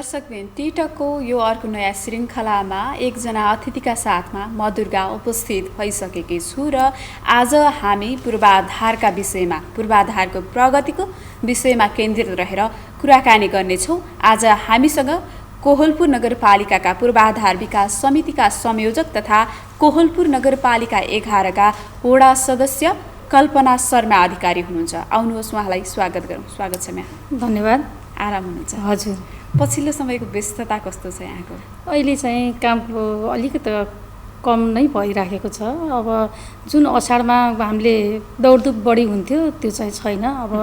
दर्शकबिन टिकटकको यो अर्को नयाँ श्रृङ्खलामा एकजना अतिथिका साथमा म दुर्गा उपस्थित भइसकेकी छु र आज हामी पूर्वाधारका विषयमा पूर्वाधारको प्रगतिको विषयमा केन्द्रित रहेर कुराकानी गर्नेछौँ। आज हामीसँग कोहलपुर नगरपालिकाका पूर्वाधार विकास समितिका संयोजक तथा कोहलपुर नगरपालिका 11 का वडा सदस्य कल्पना शर्मा अधिकारी हुनुहुन्छ। आउनुहोस् उहाँलाई स्वागत गरौँ। स्वागत छ म्याम। धन्यवाद। आराम हुनुहुन्छ? हजुर। पछिल्लो समयको व्यस्तता कस्तो छ यहाँको? अहिले चाहिँ कामको अलिकति कम नै भइराखेको छ। अब जुन अषाढमा हामीले दौडधुप बढी हुन्थ्यो त्यो चाहिँ छैन। अब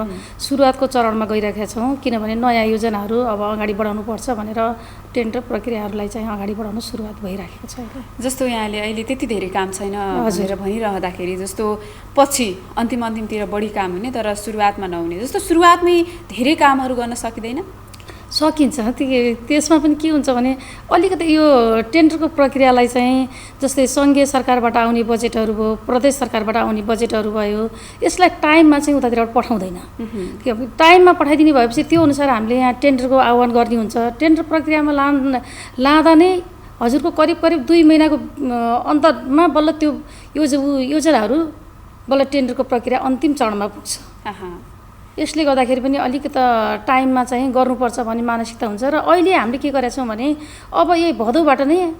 सुरुवातको चरणमा गइरहेका छौँ, किनभने नयाँ योजनाहरू अब अगाडि बढाउनु पर्छ भनेर टेन्डर प्रक्रियाहरूलाई चाहिँ अगाडि बढाउन सुरुवात भइराखेको छ। जस्तो यहाँले अहिले त्यति धेरै काम छैन भनेर भनिरहँदाखेरि जस्तो पछि अन्तिमतिर बढी काम हुने तर सुरुवातमा नहुने, जस्तो सुरुवातमै धेरै कामहरू गर्न सकिँदैन? सकिन्छ। त्यसमा पनि के हुन्छ भने अलिकति यो टेन्डरको प्रक्रियालाई चाहिँ जस्तै सङ्घीय सरकारबाट आउने बजेटहरू भयो, प्रदेश सरकारबाट आउने बजेटहरू भयो, यसलाई टाइममा चाहिँ उतातिर पठाउँदैन। टाइममा पठाइदिने भएपछि त्यो अनुसार हामीले यहाँ टेन्डरको आह्वान गर्ने हुन्छ। टेन्डर प्रक्रियामा लाँदा नै हजुरको करिब 2 महिनाको अन्तरमा बल्ल त्यो योजनाहरू बल्ल टेन्डरको प्रक्रिया अन्तिम चरणमा पुग्छ। यसले गर्दाखेरि पनि अलिकति टाइममा चाहिँ गर्नुपर्छ भन्ने मानसिकता हुन्छ र अहिले हामीले के गरेका छौँ भने अब यही भदौबाट नै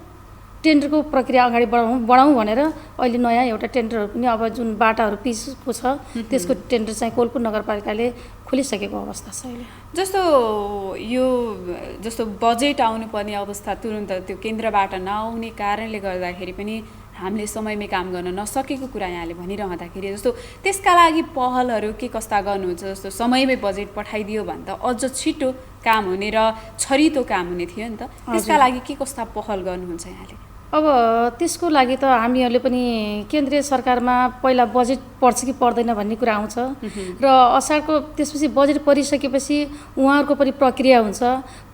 टेन्डरको प्रक्रिया अगाडि बढाउँ भनेर अहिले नयाँ एउटा टेन्डरहरू पनि अब जुन बाटाहरू पिचको छ त्यसको टेन्डर चाहिँ कोहलपुर नगरपालिकाले खोलिसकेको अवस्था छ अहिले। जस्तो बजेट आउनुपर्ने अवस्था तुरुन्त त्यो केन्द्रबाट नआउने कारणले गर्दाखेरि पनि हामीले समयमै काम गर्न नसकेको कुरा यहाँले भनिरहँदाखेरि जस्तो त्यसका लागि पहलहरू के कस्ता गर्नुहुन्छ? जस्तो समयमै बजेट पठाइदियो भने त अझ छिटो काम हुने र छरितो काम हुने थियो नि त। त्यसका लागि के कस्ता पहल गर्नुहुन्छ यहाँले? अब त्यसको लागि त हामीहरूले पनि केन्द्रीय सरकारमा पहिला बजेट पर्छ कि पर्दैन भन्ने कुरा आउँछ र असारको त्यसपछि बजेट परिसकेपछि उहाँहरूको पनि प्रक्रिया हुन्छ।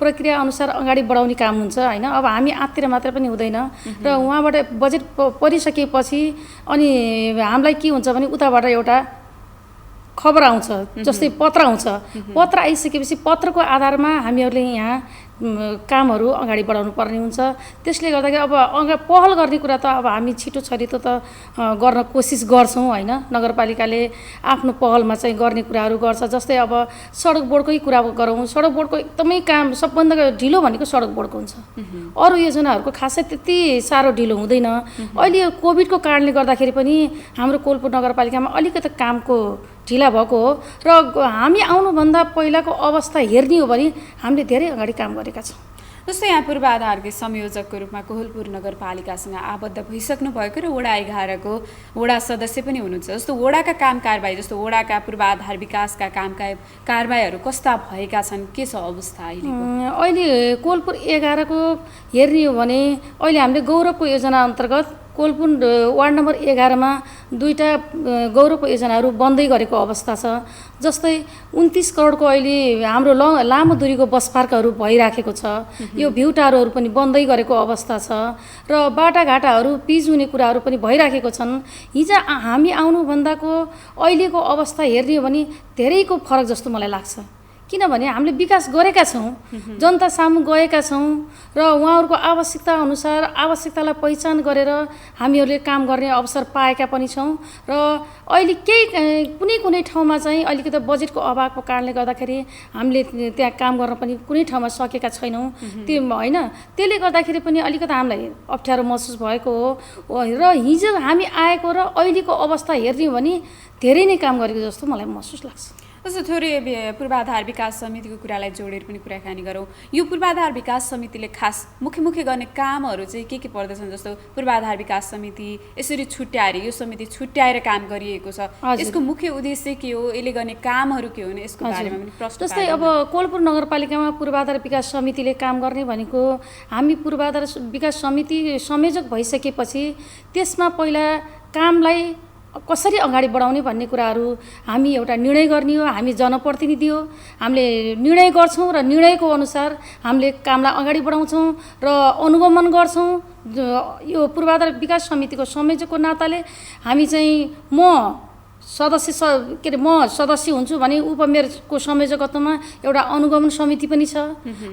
प्रक्रिया अनुसार अगाडि बढाउने काम हुन्छ हैन। अब हामी आत्तिर मात्र पनि हुँदैन र उहाँबाट बजेट परिसकेपछि अनि हामीलाई के हुन्छ भने उताबाट एउटा खबर आउँछ, जस्तै पत्र आउँछ। पत्र आइसकेपछि पत्रको आधारमा हामीहरूले यहाँ कामहरू अगाडि बढाउनु पर्ने हुन्छ। त्यसले गर्दाखेरि अब पहल गर्ने कुरा त अब हामी छिटो छरितो त गर्न कोसिस गर्छौँ हैन। नगरपालिकाले आफ्नो पहलमा चाहिँ गर्ने कुराहरू गर्छ। जस्तै अब सडक बोर्डकै कुरा गरौँ, सडक बोर्डको एकदमै काम सबभन्दा ढिलो भनेको सडक बोर्डको हुन्छ। अरू योजनाहरूको खासै त्यति साह्रो ढिलो हुँदैन। अहिले यो कोभिडको कारणले गर्दाखेरि पनि हाम्रो कोहलपुर नगरपालिकामा अलिकति कामको ढिला भएको हो र हामी आउनुभन्दा पहिलाको अवस्था हेर्ने हो भने हामीले धेरै अगाडि काम गरेका छौँ। जस्तै यहाँ पूर्वाधारकै संयोजकको रूपमा कोहलपुर नगरपालिकासँग आबद्ध भइसक्नु भएको र वडा 11 को वडा सदस्य पनि हुनुहुन्छ। जस्तो वडाका काम कारबाही, जस्तो वडाका पूर्वाधार विकासका काम कारबाहीहरू कस्ता भएका छन्, के छ अवस्था अहिले कोहलपुर 11 को हेर्ने हो भने अहिले हामीले गौरवको योजना अन्तर्गत कोहलपुर वार्ड नम्बर 11 मा 2टा गौरवको योजनाहरू बन्दै गरेको अवस्था छ। जस्तै 29 करोडको अहिले हाम्रो लामो दूरीको बस पार्कहरू भइराखेको छ। यो भ्यू टावरहरू पनि बन्दै गरेको अवस्था छ र बाटाघाटाहरू पिच हुने कुराहरू पनि भइराखेको छन्। हिजो हामी आउनुभन्दाको अहिलेको अवस्था हेर्ने हो भने धेरैको फरक जस्तो मलाई लाग्छ। किनभने हामीले विकास गरेका छौँ, जनता सामु गएका छौँ र उहाँहरूको आवश्यकता अनुसार आवश्यकतालाई पहिचान गरेर हामीहरूले काम गर्ने अवसर पाएका पनि छौँ र अहिले कुनै ठाउँमा चाहिँ अलिकति बजेटको अभावको कारणले गर्दाखेरि हामीले त्यहाँ काम गर्न पनि कुनै ठाउँमा सकेका छैनौँ। त्यो हैन, त्यसले गर्दाखेरि पनि अलिकति हामीलाई अप्ठ्यारो महसुस भएको हो र हिजो हामी आएको र अहिलेको अवस्था हेर्ने हो भने धेरै नै काम गरेको जस्तो मलाई महसुस लाग्छ। जस्तो थोरै पूर्वाधार विकास समितिको कुरालाई जोडेर पनि कुराकानी गरौँ। यो पूर्वाधार विकास समितिले खास मुख्य गर्ने कामहरू चाहिँ के पर्दछन्? जस्तो पूर्वाधार विकास समिति यसरी छुट्याएर यो समिति छुट्याएर काम गरिएको छ, यसको मुख्य उद्देश्य के हो, यसले गर्ने कामहरू के हुन्, यसको बारेमा पनि प्रश्न। जस्तै अब कोहलपुर नगरपालिकामा पूर्वाधार विकास समितिले काम गर्ने भनेको हामी पूर्वाधार विकास समिति संयोजक भइसकेपछि त्यसमा पहिला कामलाई कसरी अगाडि बढाउने भन्ने कुराहरू हामी एउटा निर्णय गर्ने हो। हामी जनप्रतिनिधि हो, हामीले निर्णय गर्छौँ र निर्णयको अनुसार हामीले कामलाई अगाडि बढाउँछौँ र अनुगमन गर्छौँ। यो पूर्वाधार विकास समितिको संयोजकको नाताले हामी चाहिँ म सदस्य के अरे म सदस्य हुन्छु भने उपमेयरको संयोजकत्वमा एउटा अनुगमन समिति पनि छ।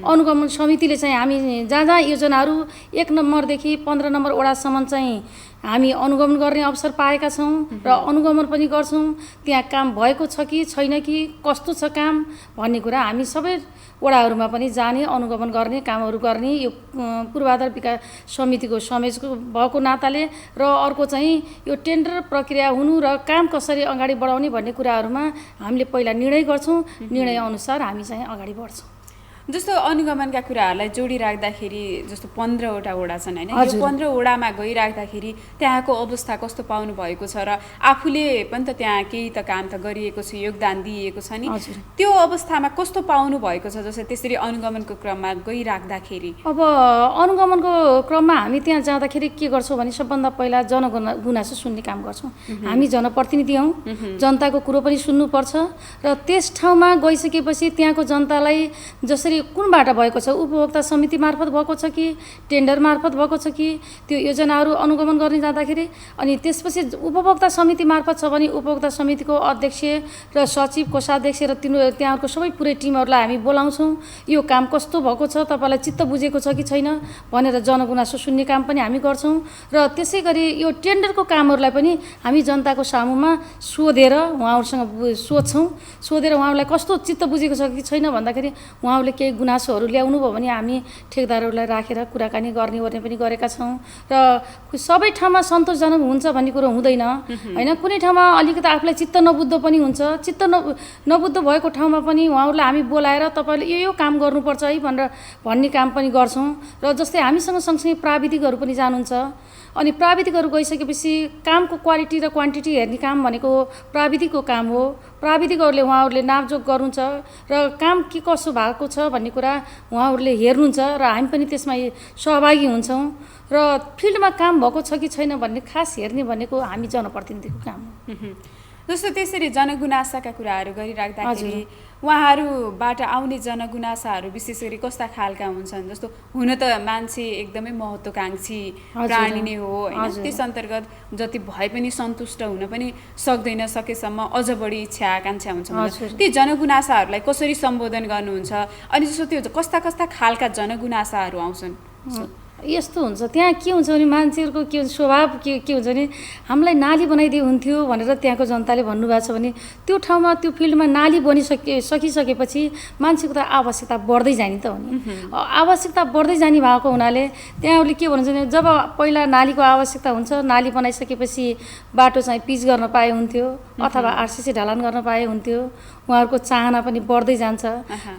अनुगमन समितिले चाहिँ हामी जहाँ जहाँ योजनाहरू 1 नम्बरदेखि 15 नम्बर वडासम्म चाहिँ हामी अनुगमन गर्ने अवसर पाएका छौँ र अनुगमन पनि गर्छौँ। त्यहाँ काम भएको छ कि छैन कि कस्तो छ काम भन्ने कुरा हामी सबै वडाहरूमा पनि जाने अनुगमन गर्ने कामहरू गर्ने यो पूर्वाधार विकास समितिको संयोजक भएको नाताले र अर्को चाहिँ यो टेन्डर प्रक्रिया हुनु र काम कसरी अगाडि बढाउने भन्ने कुराहरूमा हामीले पहिला निर्णय गर्छौँ। निर्णय अनुसार हामी चाहिँ अगाडि बढ्छौँ। जस्तो अनुगमनका कुराहरूलाई जोडिराख्दाखेरि जस्तो 15वटा वडा छन् होइन, यो 15 वडामा गइराख्दाखेरि त्यहाँको अवस्था कस्तो पाउनु भएको छ र आफूले पनि त त्यहाँ केही त काम त गरिएको छ, योगदान दिएको छ नि, त्यो अवस्थामा कस्तो पाउनु भएको छ जस्तो त्यसरी अनुगमनको क्रममा गइराख्दाखेरि? अब अनुगमनको क्रममा हामी त्यहाँ जाँदाखेरि के गर्छौँ भने सबभन्दा पहिला जनगुनासो सुन्ने काम गर्छौँ। हामी जनप्रतिनिधि हौँ, जनताको कुरो पनि सुन्नुपर्छ र त्यस ठाउँमा गइसकेपछि त्यहाँको जनतालाई जसरी कुन बाटा भएको छ, उपभोक्ता समिति मार्फत भएको छ कि टेन्डर मार्फत भएको छ कि त्यो योजनाहरू अनुगमन गर्ने जाँदाखेरि, अनि त्यसपछि उपभोक्ता समिति मार्फत छ भने उपभोक्ता समितिको अध्यक्ष र सचिव कोषाध्यक्ष र त्यहाँको सबै पुरै टिमहरूलाई हामी बोलाउँछौँ। यो काम कस्तो भएको छ, तपाईँलाई चित्त बुझेको छ कि छैन भनेर जनगुनासो सुन्ने काम पनि हामी गर्छौँ। र त्यसै गरी यो टेन्डरको कामहरूलाई पनि हामी जनताको सामुमा सोधेर उहाँहरूसँग सोध्छौँ। सोधेर उहाँहरूलाई कस्तो चित्त बुझेको छ कि छैन भन्दाखेरि उहाँहरूले केही गुनासोहरू ल्याउनु भयो भने हामी ठेकदारहरूलाई राखेर कुराकानी गर्ने पनि गरेका छौँ। र सबै ठाउँमा सन्तोषजनक हुन्छ भन्ने कुरो हुँदैन होइन। कुनै ठाउँमा अलिकति आफूलाई चित्त नबुझ्दो पनि हुन्छ। चित्त नबुझ्दो भएको ठाउँमा पनि उहाँहरूलाई हामी बोलाएर तपाईँले यो काम गर्नुपर्छ है भनेर भन्ने काम पनि गर्छौँ। र जस्तै हामीसँग सँगसँगै प्राविधिकहरू पनि जानुहुन्छ। अनि प्राविधिकहरू गइसकेपछि कामको क्वालिटी र क्वान्टिटी हेर्ने काम भनेको प्राविधिकको काम हो। प्राविधिकहरूले उहाँहरूले नापजोख गर्नुहुन्छ र काम के कसो भएको छ भन्ने कुरा उहाँहरूले हेर्नुहुन्छ र हामी पनि त्यसमा सहभागी हुन्छौँ। र फिल्डमा काम भएको छ कि छैन भन्ने खास हेर्ने भनेको हामी जनप्रतिनिधिको काम हो। जस्तो त्यसरी जनगुनासाका कुराहरू गरिराख्दाखेरि उहाँहरूबाट आउने जनगुनासाहरू विशेष गरी कस्ता खालका हुन्छन्? जस्तो हुन त मान्छे एकदमै महत्त्वकाङ्क्षी प्राणी नै हो होइन, त्यस अन्तर्गत जति भए पनि सन्तुष्ट हुन पनि सक्दैन, सकेसम्म अझ बढी इच्छा आकाङ्क्षा हुन्छ। ती जनगुनासाहरूलाई कसरी सम्बोधन गर्नुहुन्छ? अनि जस्तो त्यो कस्ता कस्ता खालका जनगुनासाहरू आउँछन्? यस्तो हुन्छ, त्यहाँ के हुन्छ भने मान्छेहरूको के हुन्छ स्वभाव के हुन्छ भने हामीलाई नाली बनाइदिए हुन्थ्यो भनेर त्यहाँको जनताले भन्नुभएको छ भने त्यो ठाउँमा त्यो फिल्डमा नाली सकिसकेपछि मान्छेको त आवश्यकता बढ्दै जाने त हो नि। आवश्यकता बढ्दै जाने भएको हुनाले त्यहाँहरूले के भन्नुहुन्छ भने जब पहिला नालीको आवश्यकता हुन्छ, नाली बनाइसकेपछि बाटो चाहिँ पिच गर्न पाए हुन्थ्यो अथवा आरसिसी ढलान गर्न पाए हुन्थ्यो। उहाँहरूको चाहना पनि बढ्दै जान्छ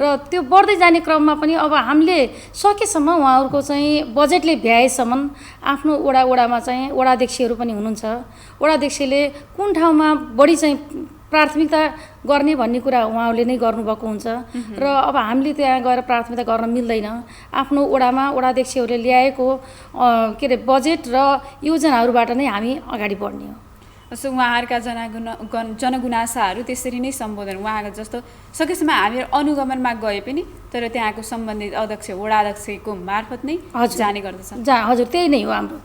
र त्यो बढ्दै जाने क्रममा पनि अब हामीले सकेसम्म उहाँहरूको चाहिँ बजेटले भ्याएसम्म आफ्नो वडामा चाहिँ वडाध्यक्षहरू पनि हुनुहुन्छ। वडाध्यक्षले कुन ठाउँमा बढी चाहिँ प्राथमिकता गर्ने भन्ने कुरा उहाँहरूले नै गर्नुभएको हुन्छ र अब हामीले त्यहाँ गएर प्राथमिकता गर्न मिल्दैन। आफ्नो वडामा वडाध्यक्षहरूले ल्याएको के अरे बजेट र योजनाहरूबाट नै हामी अगाडि बढ्ने हो। जस्तो उहाँहरूका जनगुनासाहरू त्यसरी नै सम्बोधन, उहाँको जस्तो सकेसम्म हामी अनुगमनमा गए पनि तर त्यहाँको सम्बन्धित अध्यक्ष वडाध्यक्षको मार्फत नै जाने गर्दछ। हजुर, त्यही नै हो हाम्रो।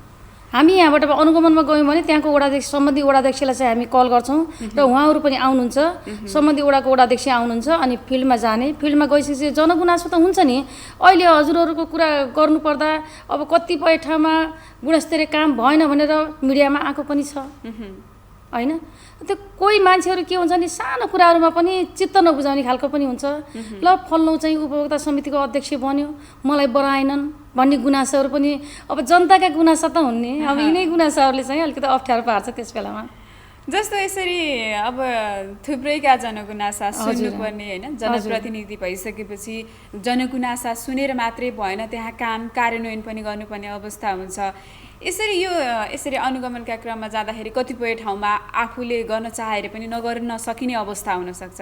हामी यहाँबाट अनुगमनमा गयौँ भने त्यहाँको सम्बन्धित वडाध्यक्षलाई चाहिँ हामी कल गर्छौँ र उहाँहरू पनि आउनुहुन्छ। सम्बन्धित वडाको वडाध्यक्ष आउनुहुन्छ अनि फिल्डमा जाने। फिल्डमा गइसकेपछि जनगुनासो त हुन्छ नि। अहिले हजुरहरूको कुरा गर्नुपर्दा अब कतिपय ठाउँमा गुणस्तरीय काम भएन भनेर मिडियामा आएको पनि छ होइन। त्यो कोही मान्छेहरू के हुन्छ नि सानो कुराहरूमा पनि चित्त नबुझाउने खालको पनि हुन्छ। ल फल्नु चाहिँ उपभोक्ता समितिको अध्यक्ष बन्यो, मलाई बनाएनन् भन्ने गुनासाहरू पनि अब जनताका गुनासा त हुने। अब यिनै गुनासाहरूले चाहिँ अलिकति अप्ठ्यारो पार्छ त्यस बेलामा। जस्तो यसरी अब थुप्रैका जनगुनासा सुन्नुपर्ने होइन, जनप्रतिनिधि भइसकेपछि जनगुनासा सुनेर मात्रै भएन, त्यहाँ काम कार्यान्वयन पनि गर्नुपर्ने अवस्था हुन्छ। यसरी अनुगमनका क्रममा जाँदाखेरि कतिपय ठाउँमा आफूले गर्न चाहेर पनि नगर्न नसकिने अवस्था हुनसक्छ।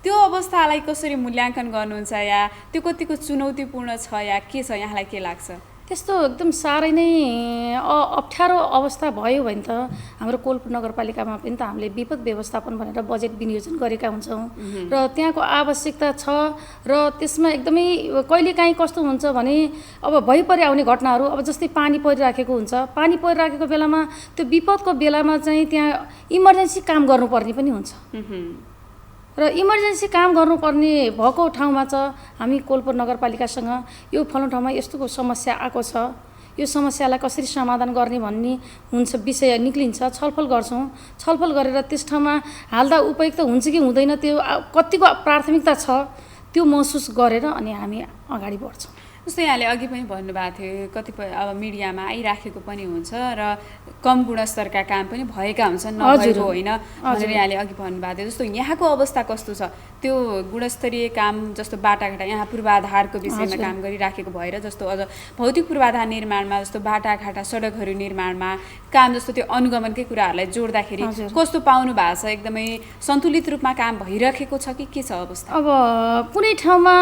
त्यो अवस्थालाई कसरी मूल्याङ्कन गर्नुहुन्छ या त्यो कतिको चुनौतीपूर्ण छ या के छ, यहाँलाई के लाग्छ? त्यस्तो एकदम साह्रै नै अप्ठ्यारो अवस्था भयो भने त हाम्रो कोलपुर नगरपालिकामा पनि त हामीले विपद व्यवस्थापन भनेर बजेट विनियोजन गरेका हुन्छौँ र त्यहाँको आवश्यकता छ र त्यसमा एकदमै कहिलेकाहीँ कस्तो हुन्छ भने अब भइपरि आउने घटनाहरू अब जस्तै पानी परिराखेको हुन्छ, पानी परिराखेको बेलामा त्यो विपदको बेलामा चाहिँ त्यहाँ इमर्जेन्सी काम गर्नुपर्ने पनि हुन्छ र इमर्जेन्सी काम गर्नुपर्ने भएको ठाउँमा चाहिँ हामी कोलपुर नगरपालिकासँग यो फलानु ठाउँमा यस्तोको समस्या आएको छ, यो समस्यालाई कसरी समाधान गर्ने भन्ने हुन्छ विषय निक्लिन्छ, छलफल गर्छौँ। छलफल गरेर त्यस ठाउँमा हाल्दा उपयुक्त हुन्छ कि हुँदैन त्यो कतिको प्राथमिकता छ त्यो महसुस गरेर अनि हामी अगाडि बढ्छौँ। जस्तै यहाँले अघि पनि भन्नुभएको थियो कतिपय अब मिडियामा आइराखेको पनि हुन्छ र कम गुणस्तरका काम पनि भएका हुन्छन्, नभएको होइन भनेर यहाँले अघि भन्नुभएको थियो। जस्तो यहाँको अवस्था कस्तो छ त्यो गुणस्तरीय काम जस्तो बाटाघाटा यहाँ पूर्वाधारको विषयमा काम गरिराखेको भएर जस्तो अझ भौतिक पूर्वाधार निर्माणमा जस्तो बाटाघाटा सडकहरू निर्माणमा काम जस्तो त्यो अनुगमनकै कुराहरूलाई जोड्दाखेरि कस्तो पाउनु भएको छ? एकदमै सन्तुलित रूपमा काम भइरहेको छ कि के छ अवस्था? अब कुनै ठाउँमा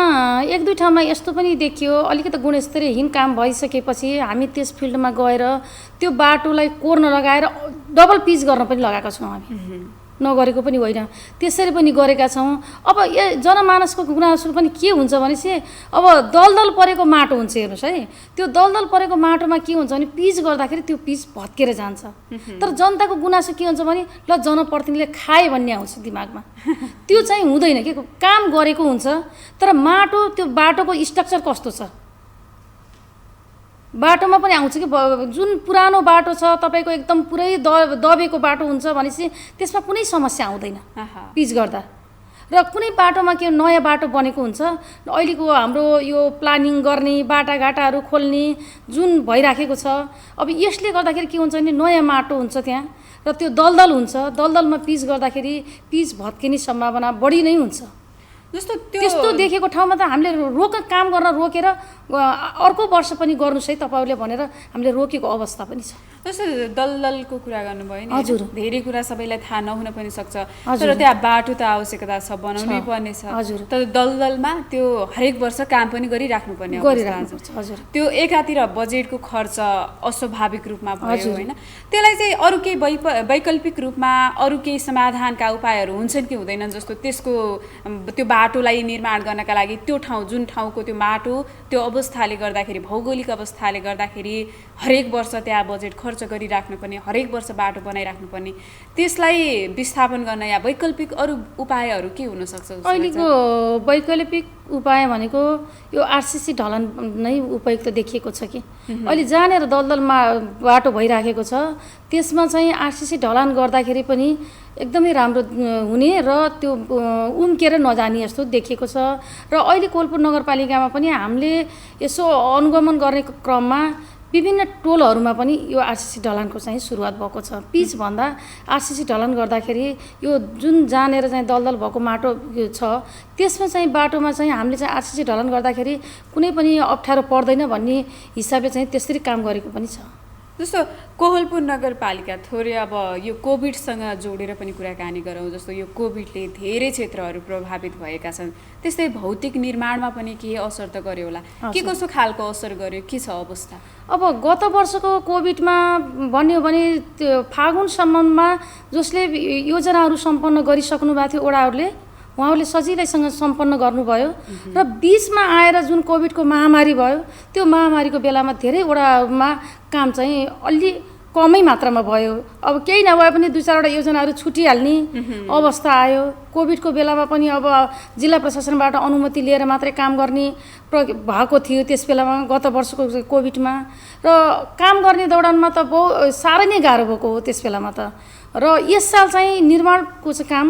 एक दुई ठाउँमा यस्तो पनि देखियो अलिकति गुणस्तरीयहीन काम भइसकेपछि हामी त्यस फिल्डमा गएर त्यो बाटोलाई कोर्न लगाएर डबल पिच गर्न पनि लगाएका छौँ। हामी नगरेको पनि होइन, त्यसरी पनि गरेका छौँ। अब जनमानसको गुनासो पनि के हुन्छ भनेपछि अब दलदल परेको माटो हुन्छ, हेर्नुहोस् है, त्यो दलदल परेको माटोमा के हुन्छ भने पिच गर्दाखेरि त्यो पिच भत्केर जान्छ। तर जनताको गुनासो के हुन्छ भने ल जनप्रतिनिधिले खाए भन्ने आउँछ दिमागमा, त्यो चाहिँ हुँदैन के, काम गरेको हुन्छ तर माटो त्यो बाटोको स्ट्रक्चर कस्तो छ बाटोमा पनि आउँछ कि जुन पुरानो बाटो छ तपाईँको एकदम पुरै दबेको बाटो हुन्छ भनेपछि त्यसमा कुनै समस्या आउँदैन पिच गर्दा। र कुनै बाटोमा के नयाँ बाटो बनेको हुन्छ, अहिलेको हाम्रो यो प्लानिङ गर्ने बाटाघाटाहरू खोल्ने जुन भइराखेको छ, अब यसले गर्दाखेरि के हुन्छ भने नयाँ माटो हुन्छ त्यहाँ र त्यो दलदल हुन्छ, दलदलमा पिच गर्दाखेरि पिच भत्किने सम्भावना बढी नै हुन्छ। जस्तो त्यस्तो देखेको ठाउँमा त हामीले काम गर्न रोकेर अर्को वर्ष पनि गर्नुहोस् है तपाईँहरूले भनेर हामीले रोकेको अवस्था पनि छ। जस्तो दलदलको कुरा गर्नुभयो नि, हजुर, धेरै कुरा सबैलाई थाहा नहुन पनि सक्छ तर त्यहाँ बाटो त आवश्यकता छ, बनाउनै पर्ने छ। तर दलदलमा त्यो हरेक वर्ष काम पनि गरिराख्नुपर्ने अवस्था छ। त्यो एकातिर बजेटको खर्च अस्वाभाविक रूपमा भयो होइन, त्यसलाई चाहिँ अरू केही वैकल्पिक रूपमा अरू केही समाधानका उपायहरू हुन्छन् कि हुँदैनन्? जस्तो त्यसको त्यो बाटोलाई निर्माण गर्नका लागि त्यो ठाउँ जुन ठाउँको त्यो माटो त्यो अवस्थाले गर्दाखेरि भौगोलिक अवस्थाले गर्दाखेरि हरेक वर्ष त्यहाँ बजेट खर्च गरिराख्नुपर्ने, हरेक वर्ष बाटो बनाइराख्नुपर्ने, त्यसलाई विस्थापन गर्न या वैकल्पिक अरू उपायहरू के हुनसक्छ? अहिलेको वैकल्पिक उपाय भनेको यो आरसिसी ढलान नै उपयुक्त देखिएको छ कि अहिले जहाँनिर दलदलमा बाटो भइराखेको छ त्यसमा चाहिँ आरसिसी ढलान गर्दाखेरि पनि एकदमै राम्रो हुने र त्यो उम्केर नजाने जस्तो देखिएको छ। र अहिले कोलपुर नगरपालिकामा पनि हामीले यसो अनुगमन गर्ने क्रममा विभिन्न टोलहरूमा पनि यो आरसिसी ढलानको चाहिँ सुरुवात भएको छ। पिच भन्दा आरसिसी ढलान गर्दाखेरि यो जुन जहाँनिर चाहिँ दलदल भएको माटो छ त्यसमा चाहिँ बाटोमा चाहिँ हामीले चाहिँ आरसिसी ढलान गर्दाखेरि कुनै पनि अप्ठ्यारो पर्दैन भन्ने हिसाबले चाहिँ त्यसरी काम गरेको पनि छ। जस्तो कोहलपुर नगरपालिका थोरै अब यो कोभिडसँग जोडेर पनि कुराकानी गरौँ। जस्तो यो कोभिडले धेरै क्षेत्रहरू प्रभावित भएका छन्, त्यस्तै भौतिक निर्माणमा पनि केही असर त गर्यो होला, के कसो खालको असर गर्यो, के छ अवस्था? अब गत वर्षको कोभिडमा भन्यो भने त्यो फागुनसम्ममा जसले योजनाहरू सम्पन्न गरिसक्नु भएको थियो वडाहरूले उहाँहरूले सजिलैसँग सम्पन्न गर्नुभयो र बिचमा आएर जुन कोभिडको महामारी भयो त्यो महामारीको बेलामा धेरै वडामा काम चाहिँ अलि कमै मात्रामा भयो। अब केही नभए पनि दुई चारवटा योजनाहरू छुटिहाल्ने अवस्था आयो। कोभिडको बेलामा पनि अब जिल्ला प्रशासनबाट अनुमति लिएर मात्रै काम गर्ने भएको थियो त्यस बेलामा गत वर्षको कोभिडमा, र काम गर्ने दौडानमा त साह्रै नै गाह्रो भएको हो त्यस बेलामा त। र यस साल चाहिँ निर्माणको चाहिँ काम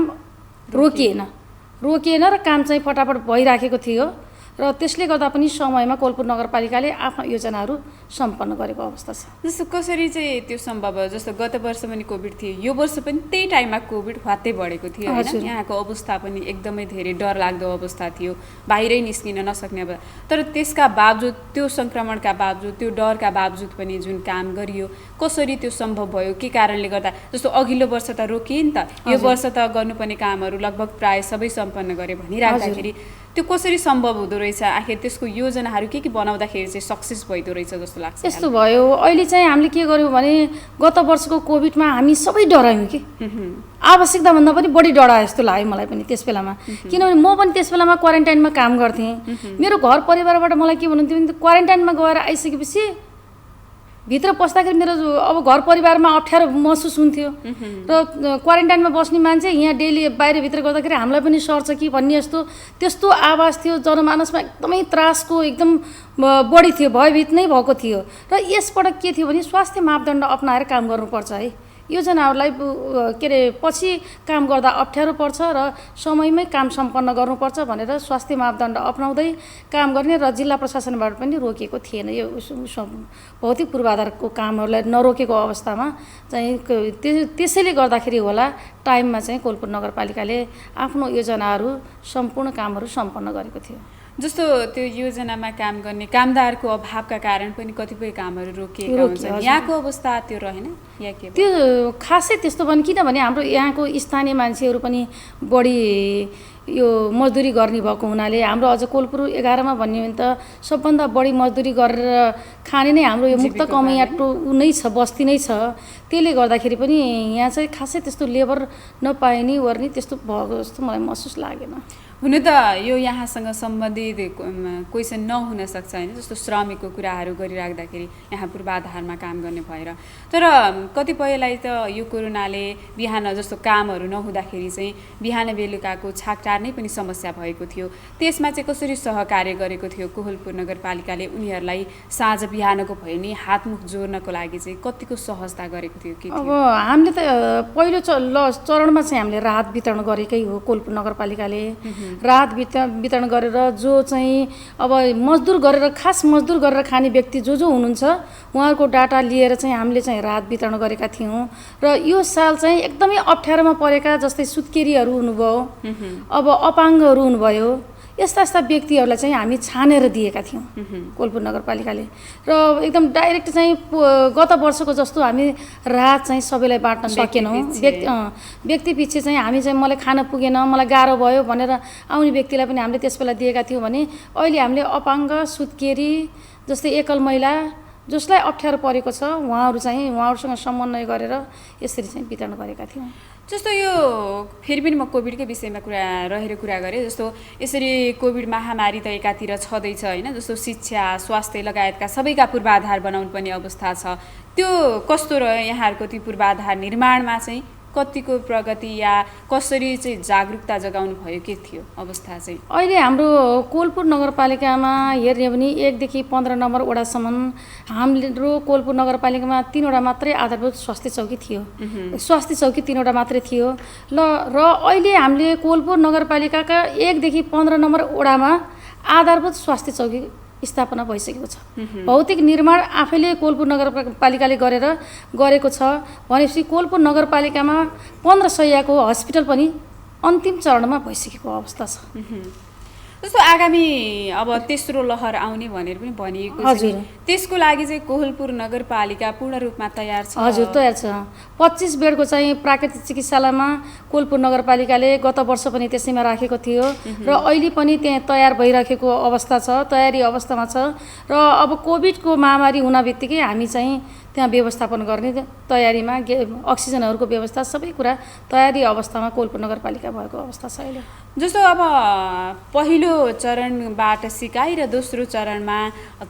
रोकिएन र काम चाहिँ फटाफट भइराखेको थियो र त्यसले गर्दा पनि समयमा कोलपुर नगरपालिकाले आफ्नो योजनाहरू सम्पन्न गरेको अवस्था छ। जस्तो कसरी चाहिँ त्यो सम्भव भयो? जस्तो गत वर्ष पनि कोभिड थियो, यो वर्ष पनि त्यही टाइममा कोभिड फात्तै बढेको थियो होइन, यहाँको अवस्था पनि एकदमै धेरै डरलाग्दो अवस्था थियो, बाहिरै निस्किन नसक्ने अवस्था। तर त्यसका बावजुद त्यो सङ्क्रमणका बावजुद त्यो डरका बावजुद पनि जुन काम गरियो कसरी त्यो सम्भव भयो, के कारणले गर्दा? जस्तो अघिल्लो वर्ष त रोकिए नि त, यो वर्ष त गर्नुपर्ने कामहरू लगभग प्राय सबै सम्पन्न गरे भनिराख्दाखेरि त्यो कसरी सम्भव हुँदो रहेछ? आखिर त्यसको योजनाहरू के बनाउँदाखेरि चाहिँ सक्सेस भइदो रहेछ जस्तो लाग्छ? यस्तो भयो, अहिले चाहिँ हामीले के गर्यौँ भने गत वर्षको कोभिडमा हामी सबै डरायौँ कि आवश्यकताभन्दा पनि बढी डरायो जस्तो लाग्यो मलाई पनि त्यस बेलामा। किनभने म पनि त्यस बेलामा क्वारेन्टाइनमा काम गर्थेँ। मेरो घर परिवारबाट मलाई के भन्नुहुन्थ्यो भने क्वारेन्टाइनमा गएर आइसकेपछि भित्र पस्दाखेरि मेरो अब घर परिवारमा अप्ठ्यारो महसुस हुन्थ्यो र क्वारेन्टाइनमा बस्ने मान्छे यहाँ डेली बाहिरभित्र गर्दाखेरि हामीलाई पनि सर्छ कि भन्ने त्यस्तो आवाज थियो जनमानसमा। एकदमै त्रासको एकदम बढी थियो, भयभीत नै भएको थियो। र यसबाट के थियो भने स्वास्थ्य मापदण्ड अपनाएर काम गर्नुपर्छ है। योजनाहरूलाई के अरे पछि काम गर्दा अप्ठ्यारो पर्छ र समयमै काम सम्पन्न गर्नुपर्छ भनेर स्वास्थ्य मापदण्ड अपनाउँदै काम गर्ने र जिल्ला प्रशासनबाट पनि रोकिएको थिएन। यो भौतिक पूर्वाधारको कामहरूलाई नरोकेको अवस्थामा चाहिँ त्यसैले गर्दाखेरि होला टाइममा चाहिँ कोलपुर नगरपालिकाले आफ्नो योजनाहरू सम्पूर्ण कामहरू सम्पन्न गरेको थियो। जस्तो त्यो योजनामा काम गर्ने कामदारको अभावका कारण पनि कतिपय कामहरू रोकिएका हुन्छन्। यहाँको अवस्था त्यो रहेन या के? त्यो खासै त्यस्तो पनि, किनभने हाम्रो यहाँको स्थानीय मान्छेहरू पनि बढी यो मजदुरी गर्ने भएको हुनाले हाम्रो अझ कोलपुर 11मा भन्ने भने त सबभन्दा बढी मजदुरी गरेर खाने नै हाम्रो यो मुक्त कमैया नै छ, बस्ती नै छ। त्यसले गर्दाखेरि पनि यहाँ चाहिँ खासै त्यस्तो लेबर नपाइने ओर्ने त्यस्तो भएको जस्तो मलाई महसुस लागेन। हुन त यो यहाँसँग सम्बन्धित क्वेसन नहुन सक्छ होइन, जस्तो श्रमिकको कुराहरू गरिराख्दाखेरि यहाँ पूर्वाधारमा काम गर्ने भएर। तर कतिपयलाई त यो कोरोनाले बिहान जस्तो कामहरू नहुँदाखेरि चाहिँ बिहान बेलुकाको छाकटार नै पनि समस्या भएको थियो। त्यसमा चाहिँ कसरी सहकार्य गरेको थियो कोहलपुर नगरपालिकाले? उनीहरूलाई साँझ बिहानको भयो नि हातमुख जोड्नको लागि चाहिँ कतिको सहजता गरेको थियो? के अब हामीले त पहिलो चरणमा चाहिँ हामीले राहत वितरण गरेकै हो। कोलपुर नगरपालिकाले राहत वितरण गरेर जो चाहिँ अब मजदुर गरेर खास मजदुर गरेर खाने व्यक्ति जो हुनुहुन्छ उहाँहरूको डाटा लिएर चाहिँ हामीले चाहिँ राहत वितरण गरेका थियौँ। र यो साल चाहिँ एकदमै अप्ठ्यारोमा परेका जस्तै सुत्केरीहरू हुनुभयो, अब अपाङ्गहरू हुनुभयो, यस्ता यस्ता व्यक्तिहरूलाई चाहिँ हामी छानेर दिएका थियौँ कोलपुर नगरपालिकाले। र एकदम डाइरेक्ट चाहिँ गत वर्षको जस्तो हामी राहत चाहिँ सबैलाई बाँड्न सकेनौँ। व्यक्ति पछि चाहिँ हामी चाहिँ मलाई खान पुगेन, मलाई गाह्रो भयो भनेर आउने व्यक्तिलाई पनि हामीले त्यस बेला दिएका थियौँ भने अहिले हामीले अपाङ्ग, सुत्केरी जस्तै एकल महिला जसलाई अप्ठ्यारो परेको छ उहाँहरूसँग समन्वय गरेर यसरी चाहिँ वितरण गरेका थियौँ। जस्तो यो फेरि पनि म कोभिडकै विषयमा कुरा गरेँ। जस्तो यसरी कोभिड महामारी त एकातिर छँदैछ होइन, जस्तो शिक्षा, स्वास्थ्य लगायतका सबैका पूर्वाधार बनाउनु पर्ने अवस्था छ। त्यो कस्तो रह्यो यहाँहरूको? त्यो पूर्वाधार निर्माणमा चाहिँ कतिको प्रगति या कसरी चाहिँ जागरुकता जगाउनु भयो? के थियो अवस्था चाहिँ? अहिले हाम्रो कोलपुर नगरपालिकामा हेर्ने भने 1 देखि 15 नम्बर वडासम्म हाम्रो कोलपुर नगरपालिकामा 3वटा मात्रै आधारभूत स्वास्थ्य चौकी थियो। स्वास्थ्य चौकी 3वटा मात्रै थियो र अहिले हामीले कोलपुर नगरपालिकाका 1 देखि 15 नम्बर वडामा आधारभूत स्वास्थ्य चौकी स्थापना भइसकेको छ। भौतिक निर्माण आफैले कोलपुर नगरपालिकाले गरेको छ भनेपछि कोलपुर नगरपालिकामा 15 शय्याको हस्पिटल पनि अन्तिम चरणमा भइसकेको अवस्था छ। जस्तो आगामी अब तेस्रो लहर आउने भनेर पनि भनिएको छ, त्यसको लागि चाहिँ कोहलपुर नगरपालिका पूर्ण रूपमा तयार छ? हजुर, तयार छ। 25 बेडको चाहिँ प्राकृतिक चिकित्सालयमा कोलपुर नगरपालिकाले गत वर्ष पनि त्यसैमा राखेको थियो र अहिले पनि त्यहाँ तयार भइराखेको अवस्था छ, तयारी अवस्थामा छ। र अब कोभिडको महामारी हुन बित्तिकै हामी चाहिँ त्यहाँ व्यवस्थापन गर्ने तयारीमा, अक्सिजनहरूको व्यवस्था सबै कुरा तयारी अवस्थामा कोलपुर नगरपालिका भएको अवस्था छ अहिले। जस्तो अब पहिलो चरणबाट सिकाइ र दोस्रो चरणमा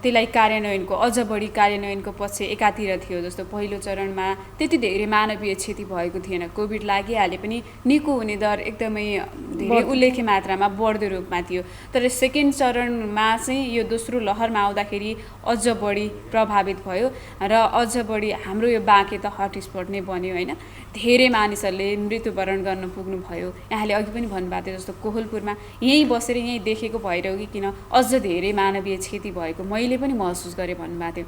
त्यसलाई कार्यान्वयनको अझ बढी कार्यान्वयनको पक्ष एकातिर थियो। जस्तो पहिलो चरणमा त्यति धेरै मानवीय क्षति भएको थिएन, कोभिड लागिहाले पनि निको हुने दर एकदमै धेरै उल्लेख्य मात्रामा बढ्दो रूपमा थियो। तर सेकेन्ड चरणमा चाहिँ यो दोस्रो लहरमा आउँदाखेरि अझ बढी प्रभावित भयो र अझ बढी हाम्रो यो बाँके त हटस्पट नै बन्यो होइन। धेरै मानिसहरूले मृत्युवरण गर्न पुग्नु भयो। यहाँले अघि पनि भन्नुभएको थियो जस्तो कोहलपुरमा यहीँ बसेर यहीँ देखेको भएर हो कि किन अझ धेरै मानवीय क्षति भएको मैले पनि महसुस गरेँ भन्नुभएको थियो।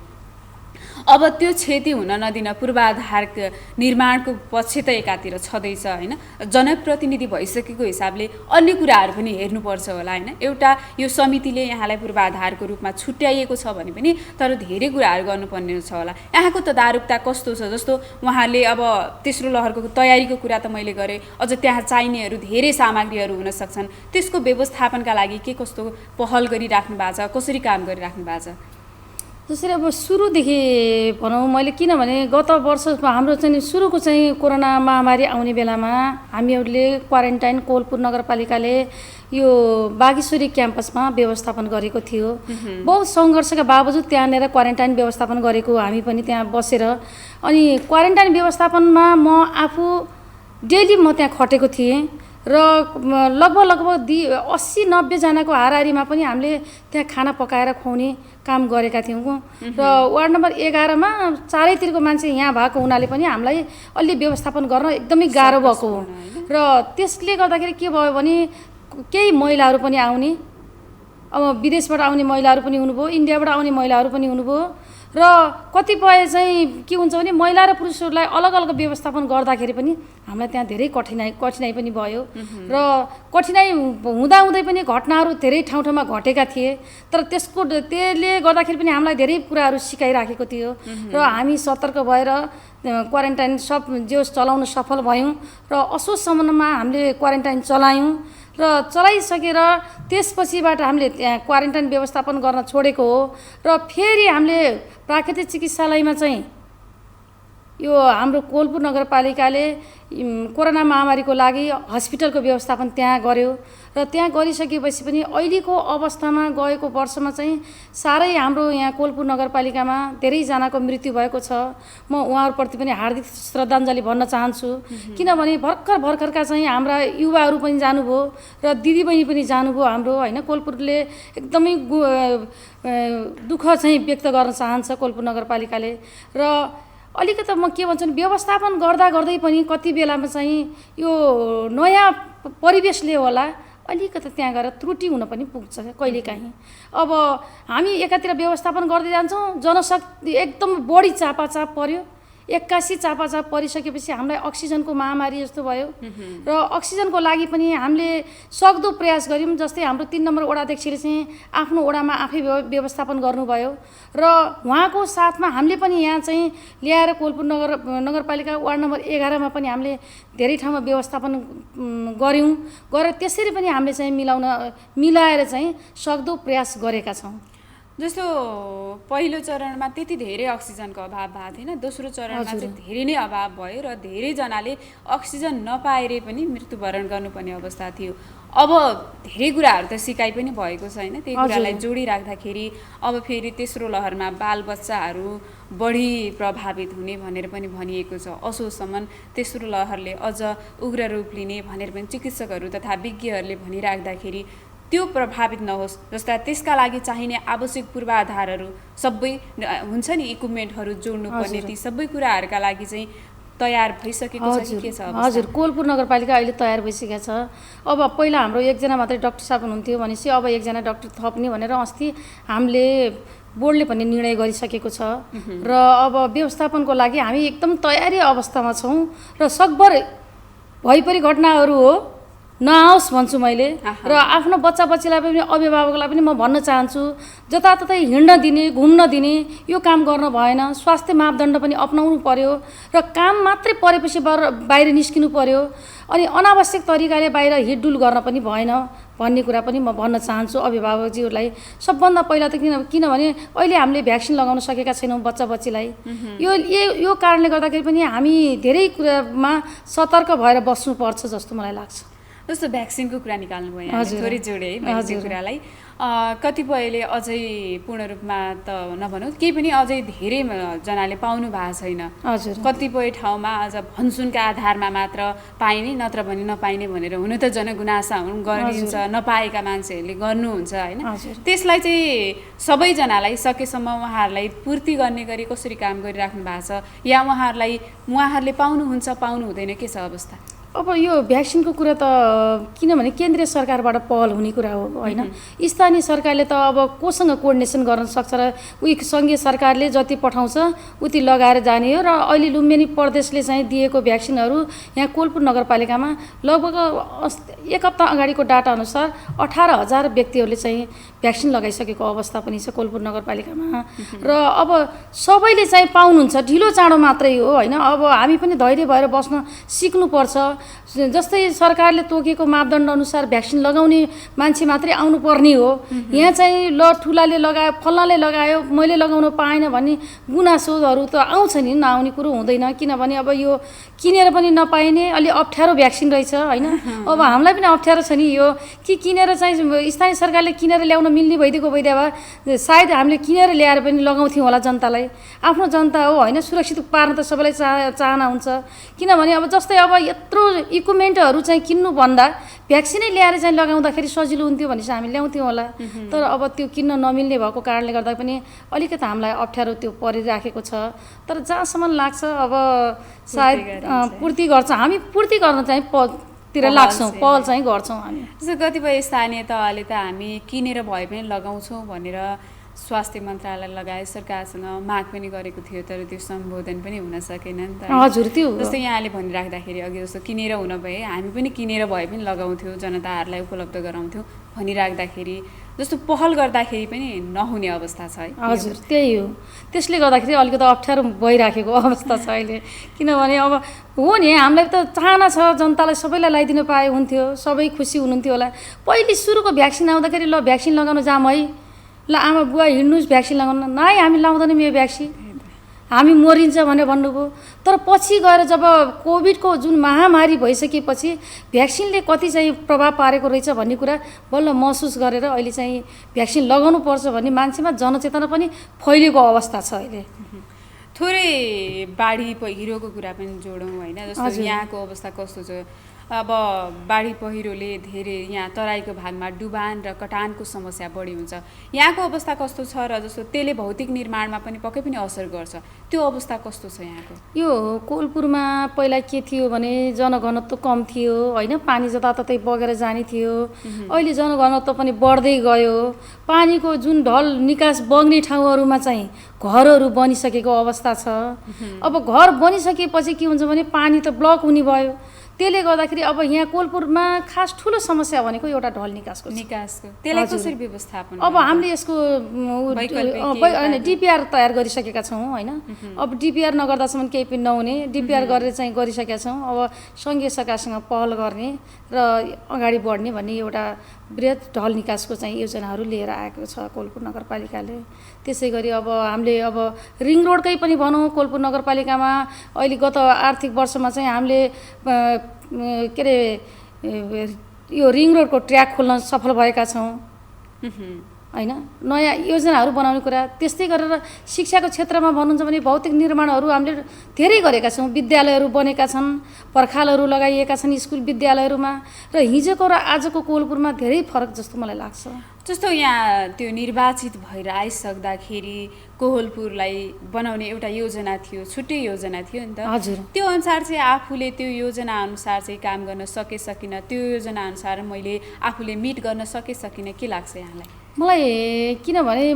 अब त्यो क्षति हुन नदिन पूर्वाधार निर्माणको पक्ष त एकातिर छँदैछ होइन, जनप्रतिनिधि भइसकेको हिसाबले अन्य कुराहरू पनि हेर्नुपर्छ होला होइन। एउटा यो समितिले यहाँलाई पूर्वाधारको रूपमा छुट्याइएको छ भने पनि तर धेरै कुराहरू गर्नुपर्ने छ होला। यहाँको तदारुकता कस्तो छ? जस्तो उहाँले अब तेस्रो लहरको तयारीको कुरा त मैले गरेँ, अझ त्यहाँ चाहिनेहरू धेरै सामग्रीहरू हुन सक्छन्, त्यसको व्यवस्थापनका लागि के कस्तो पहल गरिराख्नु भएको छ, कसरी काम गरिराख्नु भएको छ? जसरी अब सुरुदेखि भनौँ मैले, किनभने गत वर्ष हाम्रो चाहिँ सुरुको चाहिँ कोरोना महामारी आउने बेलामा हामीहरूले क्वारेन्टाइन कोलपुर नगरपालिकाले यो बागेश्वरी क्याम्पसमा व्यवस्थापन गरेको थियो। बहुत सङ्घर्षका बावजुद त्यहाँनिर क्वारेन्टाइन व्यवस्थापन गरेको हामी पनि त्यहाँ बसेर, अनि क्वारेन्टाइन व्यवस्थापनमा म आफू डेली म त्यहाँ खटेको थिएँ र लगभग 80-90 जनाको हाराहारीमा पनि हामीले त्यहाँ खाना पकाएर खुवाउने काम गरेका थियौँ। र वार्ड नम्बर 11 मा चारैतिरको मान्छे यहाँ भएको हुनाले पनि हामीलाई अलि व्यवस्थापन गर्न एकदमै गाह्रो भएको हो। र त्यसले गर्दाखेरि के भयो भने केही महिलाहरू पनि आउने, अब विदेशबाट आउने महिलाहरू पनि हुनुभयो, इन्डियाबाट आउने महिलाहरू पनि हुनुभयो, र कतिपय चाहिँ के हुन्छ भने महिला र पुरुषहरूलाई अलग अलग व्यवस्थापन गर्दाखेरि पनि हामीलाई त्यहाँ धेरै कठिनाइ पनि भयो। र कठिनाइ हुँदाहुँदै पनि घटनाहरू धेरै ठाउँ ठाउँमा घटेका थिए, तर त्यसले गर्दाखेरि पनि हामीलाई धेरै कुराहरू सिकाइराखेको थियो र हामी सतर्क भएर क्वारेन्टाइन जो चलाउन सफल भयौँ र असोजसम्ममा हामीले क्वारेन्टाइन चलायौँ र चलाइसकेर त्यसपछिबाट हामीले त्यहाँ क्वारेन्टाइन व्यवस्थापन गर्न छोडेको हो। र फेरि हामीले प्राकृतिक चिकित्सालयमा चाहिँ यो हाम्रो कोलपुर नगरपालिकाले कोरोना महामारीको लागि हस्पिटलको व्यवस्थापन त्यहाँ गर्यो र त्यहाँ गरिसकेपछि पनि अहिलेको अवस्थामा गएको वर्षमा चाहिँ साह्रै हाम्रो यहाँ कोलपुर नगरपालिकामा धेरैजनाको मृत्यु भएको छ। म उहाँहरूप्रति पनि हार्दिक श्रद्धाञ्जली भन्न चाहन्छु, किनभने भर्खरका चाहिँ हाम्रा युवाहरू पनि जानुभयो र दिदीबहिनी पनि जानुभयो हाम्रो होइन। कोलपुरले एकदमै दुःख चाहिँ व्यक्त गर्न चाहन्छ कोलपुर नगरपालिकाले। र अलिकति म के भन्छु भने व्यवस्थापन गर्दै पनि कति बेलामा चाहिँ यो नयाँ परिवेशले होला अलिकति त्यहाँ गएर त्रुटि हुन पनि पुग्छ कहिलेकाहीँ। अब हामी एकातिर व्यवस्थापन गर्दै जान्छौँ, जनशक्ति एकदम बढी चापाचाप पर्यो, 81 चापाचाप परिसकेपछि हामीलाई अक्सिजनको महामारी जस्तो भयो र अक्सिजनको लागि पनि हामीले सक्दो प्रयास गऱ्यौँ। जस्तै हाम्रो 3 नम्बर वडाध्यक्षले चाहिँ आफ्नो वडामा आफै व्यवस्थापन गर्नुभयो र उहाँको साथमा हामीले पनि यहाँ चाहिँ ल्याएर कोलपुर नगरपालिका वार्ड नम्बर 11 मा पनि हामीले धेरै ठाउँमा व्यवस्थापन गरेर त्यसरी पनि हामीले चाहिँ मिलाएर चाहिँ सक्दो प्रयास गरेका छौँ। जस्तो पहिलो चरणमा त्यति धेरै अक्सिजनको अभाव भएको थिएन, दोस्रो चरणमा चाहिँ धेरै नै अभाव भयो र धेरैजनाले अक्सिजन नपाएर पनि मृत्युवरण गर्नुपर्ने अवस्था थियो। अब धेरै कुराहरू त सिकाइ पनि भएको छैन, त्यही कुरालाई जोडिराख्दाखेरि अब फेरि तेस्रो लहरमा बालबच्चाहरू बढी प्रभावित हुने भनेर पनि भनिएको छ। असोजसम्म तेस्रो लहरले अझ उग्र रूप लिने भनेर पनि चिकित्सकहरू तथा विज्ञहरूले भनिराख्दाखेरि त्यो प्रभावित नहोस् जस्ता त्यसका लागि चाहिने आवश्यक पूर्वाधारहरू सबै हुन्छ नि, इक्विपमेन्टहरू जोड्नुपर्ने ती सबै कुराहरूका लागि चाहिँ तयार भइसकेको छ कि के छ? हजुर, कोलपुर नगरपालिका अहिले तयार भइसकेको छ। अब पहिला हाम्रो एकजना मात्रै डाक्टर साहब हुनुहुन्थ्यो भनेपछि अब एकजना डाक्टर थप्ने भनेर अस्ति हामीले बोर्डले पनि निर्णय गरिसकेको छ र अब व्यवस्थापनको लागि हामी एकदम तयारी अवस्थामा छौँ र सकभर भइपरि घटनाहरू हो नआओस् भन्छु मैले। र आफ्नो बच्चाबच्चीलाई पनि अभिभावकलाई पनि म भन्न चाहन्छु, जताततै हिँड्न दिने घुम्न दिने यो काम गर्न भएन। स्वास्थ्य मापदण्ड पनि अपनाउनु पर्यो र काम मात्रै परेपछि बाहिर निस्किनु पर्यो, अनि अनावश्यक तरिकाले बाहिर हिँडडुल गर्न पनि भएन भन्ने कुरा पनि म भन्न चाहन्छु अभिभावकजीहरूलाई। सबभन्दा पहिला त किनभने अहिले हामीले भ्याक्सिन लगाउन सकेका छैनौँ बच्चाबच्चीलाई, यो कारणले गर्दाखेरि पनि हामी धेरै कुरामा सतर्क भएर बस्नुपर्छ जस्तो मलाई लाग्छ। जस्तो भ्याक्सिनको कुरा निकाल्नु भयो, थोरै जोडे है मैले त्यो कुरालाई। कतिपयले अझै पूर्ण रूपमा त नभनौँ, केही पनि अझै धेरै जनाले पाउनु भएको छैन। कतिपय ठाउँमा अझ भनसुनका आधारमा मात्र पाइने, नत्र भने नपाइने भनेर हुन त जनगुनासा गरिन्छ, नपाएका मान्छेहरूले गर्नुहुन्छ होइन। त्यसलाई चाहिँ सबैजनालाई सकेसम्म उहाँहरूलाई पूर्ति गर्ने गरी कसरी काम गरिराख्नु भएको छ, या उहाँहरूले पाउनुहुन्छ पाउनु हुँदैन, के छ अवस्था? अब यो भ्याक्सिनको कुरा त किनभने केन्द्रीय सरकारबाट पहल हुने कुरा हो होइन। स्थानीय सरकारले त अब कोसँग कोअर्डिनेसन गर्न सक्छ र उही सङ्घीय सरकारले जति पठाउँछ उति लगाएर जाने हो। र अहिले लुम्बिनी प्रदेशले चाहिँ दिएको भ्याक्सिनहरू यहाँ कोलपुर नगरपालिकामा लगभग 1 हप्ता अगाडिको डाटा अनुसार 18,000 व्यक्तिहरूले चाहिँ भ्याक्सिन लगाइसकेको अवस्था पनि छ कोलपुर नगरपालिकामा। र अब सबैले चाहिँ पाउनुहुन्छ, ढिलो चाँडो मात्रै हो होइन। अब हामी पनि धैर्य भएर बस्न सिक्नुपर्छ। जस्तै सरकारले तोकेको मापदण्ड अनुसार भ्याक्सिन लगाउने मान्छे मात्रै आउनुपर्ने हो। यहाँ चाहिँ ल ठुलाले लगायो, फल्नाले लगायो, मैले लगाउन पाएन भन्ने गुनासोहरू त आउँछ नि, नआउने कुरो हुँदैन। किनभने अब यो किनेर पनि नपाइने अलि अप्ठ्यारो भ्याक्सिन रहेछ होइन। अब हामीलाई पनि अप्ठ्यारो छ नि यो, कि किनेर चाहिँ स्थानीय सरकारले किनेर ल्याउन मिल्ने भइदिएको भए सायद हामीले किनेर ल्याएर पनि लगाउँथ्यौँ होला जनतालाई। आफ्नो जनता हो होइन, सुरक्षित पार्न त सबैलाई चाहना हुन्छ। किनभने अब जस्तै अब यत्रो इक्विपमेन्टहरू चाहिँ किन्नुभन्दा भ्याक्सिनै ल्याएर चाहिँ लगाउँदाखेरि सजिलो हुन्थ्यो भने चाहिँ हामी ल्याउँथ्यौँ होला। तर अब त्यो किन्न नमिल्ने भएको कारणले गर्दा पनि अलिकति हामीलाई अप्ठ्यारो त्यो परिराखेको छ। तर जहाँसम्म लाग्छ अब सायद पूर्ति गर्छ, हामी पूर्ति गर्न चाहिँ तिर लाग्छौँ, पहल चाहिँ गर्छौँ हामी। जस्तो कतिपय स्थानीय तहले त हामी किनेर भए पनि लगाउँछौँ भनेर स्वास्थ्य मन्त्रालय लगायत सरकारसँग माग पनि गरेको थियो, तर त्यो सम्बोधन पनि हुन सकेन नि त। हजुर, त्यो जस्तो यहाँले भनिराख्दाखेरि अघि जस्तो किनेर हुन भए हामी पनि किनेर भए पनि लगाउँथ्यौँ, जनताहरूलाई उपलब्ध गराउँथ्यौँ भनिराख्दाखेरि जस्तो पहल गर्दाखेरि पनि नहुने अवस्था छ है। हजुर, त्यही हो। त्यसले गर्दाखेरि अलिकति अप्ठ्यारो भइराखेको अवस्था छ अहिले। किनभने अब हो नि, हामीलाई त चाहना छ जनतालाई सबैलाई लगाइदिनु पाए हुन्थ्यो, सबै खुसी हुनुहुन्थ्यो होला। पहिले सुरुको भ्याक्सिन आउँदाखेरि ल भ्याक्सिन लगाउन जाऊँ है, ल आमा बुवा हिँड्नुहोस् भ्याक्सिन लगाउन, नाइ हामी लाउँदैनौँ यो भ्याक्सिन, हामी मरिन्छ भनेर भन्नुभयो। तर पछि गएर जब कोभिडको जुन महामारी भइसकेपछि भ्याक्सिनले कति चाहिँ प्रभाव पारेको रहेछ भन्ने कुरा बल्ल महसुस गरेर अहिले चाहिँ भ्याक्सिन लगाउनुपर्छ भन्ने मान्छेमा जनचेतना पनि फैलिएको अवस्था छ अहिले। थोरै बाढी पहिरोको कुरा पनि जोडौँ होइन। जस्तो यहाँको अवस्था कस्तो छ? अब बाढी पहिरोले धेरै यहाँ तराईको भागमा डुबान र कटानको समस्या बढी हुन्छ। यहाँको अवस्था कस्तो छ र जस्तो त्यसले भौतिक निर्माणमा पनि पक्कै पनि असर गर्छ, त्यो अवस्था कस्तो छ यहाँको? यो कोलपुरमा पहिला के थियो भने जनघनत्व कम थियो होइन, पानी जताततै बगेर जाने थियो। अहिले जनघनत्व पनि बढ्दै गयो। पानीको जुन ढल निकास बग्ने ठाउँहरूमा चाहिँ घरहरू बनिसकेको अवस्था छ। अब घर बनिसकेपछि के हुन्छ भने पानी त ब्लक हुने भयो। त्यसले गर्दाखेरि अब यहाँ कोलपुरमा खास ठुलो समस्या भनेको एउटा ढल निकासको। त्यसलाई कसरी व्यवस्थापन? अब हामीले यसको डिपिआर तयार गरिसकेका छौँ होइन। अब डिपिआर नगर्दासम्म केही पनि नहुने, डिपिआर गरेर चाहिँ गरिसकेका छौँ। अब सङ्घीय सरकारसँग पहल गर्ने र अगाडि बढ्ने भन्ने एउटा बृहत ढल निकासको चाहिँ योजनाहरू लिएर आएको छ कोलपुर नगरपालिकाले। त्यसै गरी अब हामीले अब रिङ रोडकै पनि भनौँ, कोलपुर नगरपालिकामा अहिले गत आर्थिक वर्षमा चाहिँ हामीले के अरे यो रिङ रोडको ट्र्याक खोल्न सफल भएका छौँ होइन। नयाँ योजनाहरू बनाउने कुरा। त्यस्तै गरेर शिक्षाको क्षेत्रमा भन्नुहुन्छ भने भौतिक निर्माणहरू हामीले धेरै गरेका छौँ। विद्यालयहरू बनेका छन्, पर्खालहरू लगाइएका छन् स्कुल विद्यालयहरूमा। र हिजोको र आजको कोलपुरमा धेरै फरक जस्तो मलाई लाग्छ। जस्तो यहाँ त्यो निर्वाचित भएर आइसक्दाखेरि कोहलपुरलाई बनाउने एउटा योजना थियो, छुट्टै योजना थियो नि त। हजुर, त्यो अनुसार चाहिँ आफूले त्यो योजना अनुसार चाहिँ काम गर्न सकिनँ, त्यो योजना अनुसार मैले आफूले मिट गर्न सकिनँ, के लाग्छ यहाँलाई? मलाई किनभने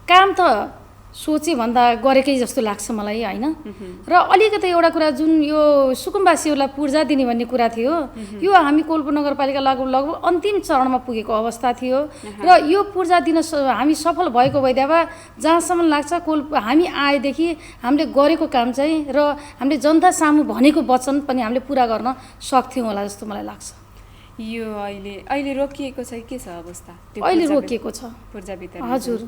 काम त सोचे भन्दा गरेकै जस्तो लाग्छ मलाई होइन। र अलिकति एउटा कुरा जुन यो सुकुम्बासीहरूलाई पूर्जा दिने भन्ने कुरा थियो, यो हामी कोलपुर नगरपालिका लगभग अन्तिम चरणमा पुगेको अवस्था थियो। र यो पूर्जा दिन हामी सफल भएको भइदिए जहाँसम्म लाग्छ हामी आएदेखि हामीले गरेको काम चाहिँ र हामीले जनता सामु भनेको वचन पनि हामीले पुरा गर्न सक्थ्यौँ होला जस्तो मलाई लाग्छ। यो अहिले रोकिएको छ के छ अवस्था? अहिले रोकिएको छ पूर्जा वितरण। हजुर,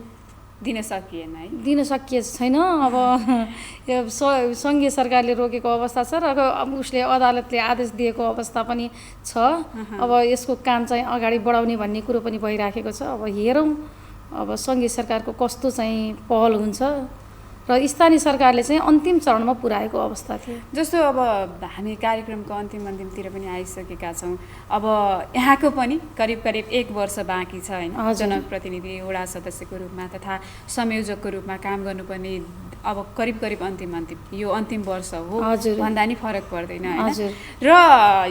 दिन सकिएन है? दिन सकिएको छैन। अब यो सङ्घीय सरकारले रोकेको अवस्था छ र अब उसले अदालतले आदेश दिएको अवस्था पनि छ। अब यसको काम चाहिँ अगाडि बढाउने भन्ने कुरो पनि भइराखेको छ। अब हेरौँ अब सङ्घीय सरकारको कस्तो चाहिँ पहल हुन्छ र स्थानीय सरकारले चाहिँ अन्तिम चरणमा पुर्याएको अवस्था थियो। जस्तो अब हामी कार्यक्रमको अन्तिमतिर पनि आइसकेका छौँ। अब यहाँको पनि करिब 1 वर्ष बाँकी छ होइन जनप्रतिनिधि वडा सदस्यको रूपमा तथा संयोजकको रूपमा काम गर्नुपर्ने अब करिब अन्तिम यो अन्तिम वर्ष हो हजुर। भन्दा नि फरक पर्दैन हजुर। हैन। र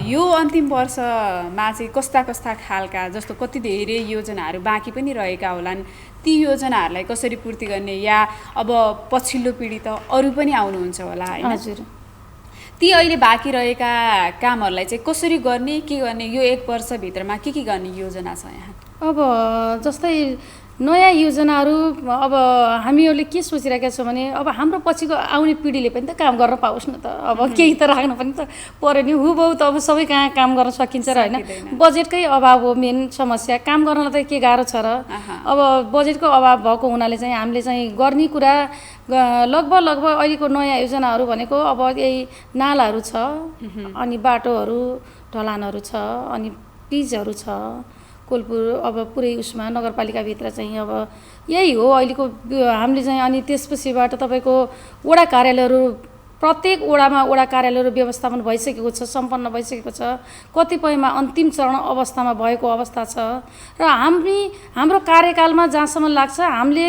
यो अन्तिम वर्षमा चाहिँ कस्ता खालका जस्तो कति धेरै योजनाहरू बाँकी पनि रहेका होलान्, ती योजनाहरूलाई कसरी पूर्ति गर्ने, या अब पछिल्लो पिँढी त अरू पनि आउनुहुन्छ होला हैन। हजुर। ती अहिले बाँकी रहेका कामहरूलाई चाहिँ कसरी गर्ने, के गर्ने, यो 1 वर्षभित्रमा के गर्ने योजना छ यहाँ? अब जस्तै नयाँ योजनाहरू अब हामीहरूले के सोचिरहेका छौँ भने अब हाम्रो पछिको आउने पिँढीले पनि त काम गर्न पाओस् न त, अब केही त राख्नु पनि त पर्यो नि। हुबहु त अब सबै कहाँ काम गर्न सकिन्छ र होइन। बजेटकै अभाव हो मेन समस्या, काम गर्नलाई त के गाह्रो छ र। अब बजेटको अभाव भएको हुनाले चाहिँ हामीले चाहिँ गर्ने कुरा लगभग अहिलेको नयाँ योजनाहरू भनेको अब यही नालाहरू छ, अनि बाटोहरू ढलानहरू छ, अनि पिचहरू छ कोलपुर अब पुरै उसमा नगरपालिकाभित्र चाहिँ अब यही हो अहिलेको हामीले चाहिँ। अनि त्यसपछिबाट तपाईँको वडा कार्यालयहरू प्रत्येक वडामा वडा कार्यालयहरू व्यवस्थापन भइसकेको छ, सम्पन्न भइसकेको छ, कतिपयमा अन्तिम चरण अवस्थामा भएको अवस्था छ। र हाम्रो कार्यकालमा जहाँसम्म लाग्छ हामीले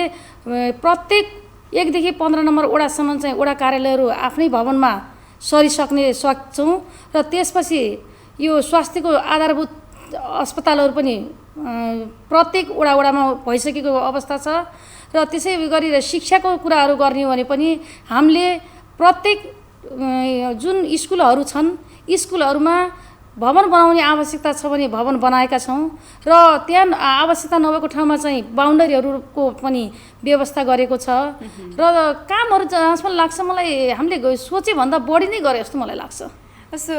प्रत्येक 1 देखि 15 नम्बर वडासम्म चाहिँ वडा कार्यालयहरू आफ्नै भवनमा सक्छौँ। र त्यसपछि यो स्वास्थ्यको आधारभूत अस्पतालहरू पनि प्रत्येक वडामा भइसकेको अवस्था छ। र त्यसै गरी शिक्षाको कुराहरू गर्ने भने पनि हामीले प्रत्येक जुन स्कुलहरू छन् स्कुलहरूमा भवन बनाउने आवश्यकता छ भने भवन बनाएका छौँ। र त्यहाँ आवश्यकता नभएको ठाउँमा चाहिँ बााउन्डरीहरूको पनि व्यवस्था गरेको छ। र कामहरू जहाँसम्म लाग्छ मलाई हामीले सोचे भन्दा बढी नै गरे जस्तो मलाई लाग्छ। जस्तो